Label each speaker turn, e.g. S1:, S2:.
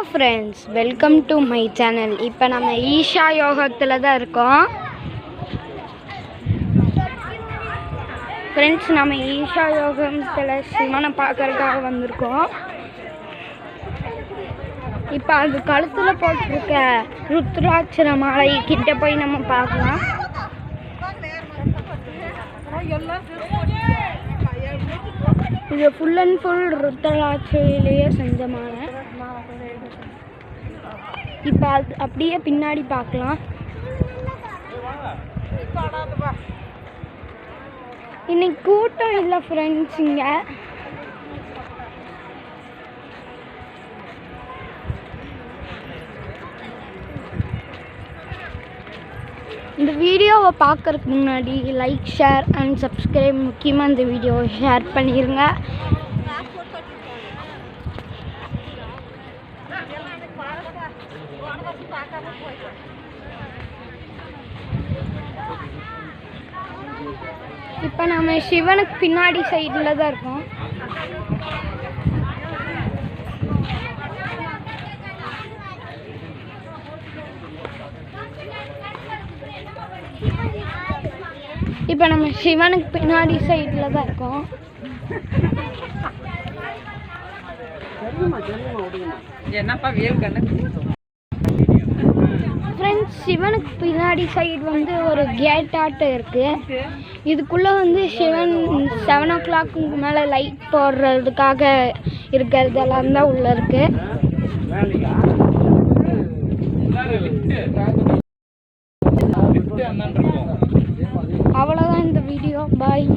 S1: Friends, welcome to my channel. இப்போ நம்ம ஈஷா யோகத்தில் தான் இருக்கோம். ஃப்ரெண்ட்ஸ், நம்ம ஈஷா யோகத்தில் சிவனை பார்க்கறதுக்காக வந்திருக்கோம். இப்போ அது கழுத்தில் போட்டிருக்க ருத்ராட்சர மாலை கிட்ட போய் நம்ம பார்க்கலாம். இது ஃபுல் அண்ட் ஃபுல் ருத்ராட்சையிலேயே செஞ்ச மாலை. இப்போ அது அப்படியே பின்னாடி பார்க்கலாம். இன்னைக்கு கூட்டம் இல்லை ஃப்ரெண்ட்ஸ். இங்கே இந்த வீடியோவை பார்க்கறதுக்கு முன்னாடி லைக், ஷேர் அண்ட் சப்ஸ்கிரைப். முக்கியமாக இந்த வீடியோவை ஷேர் பண்ணிடுங்க. இப்போ நம்ம சிவனுக்கு பின்னாடி சைடில் தான் இருக்கோம். இப்போ நம்ம சிவனுக்கு பின்னாடி சைடில் தான் இருக்கோம். ஃப்ரெண்ட்ஸ், சிவனுக்கு பின்னாடி சைடு வந்து ஒரு கேட் ஆட்டம் இருக்குது. இதுக்குள்ளே வந்து சிவன் 7 o'clock மேலே லைட் போடுறதுக்காக இருக்கிறதெல்லாம் தான் உள்ளே இருக்குது. அவ்வளோதான் இந்த வீடியோ. பாய்.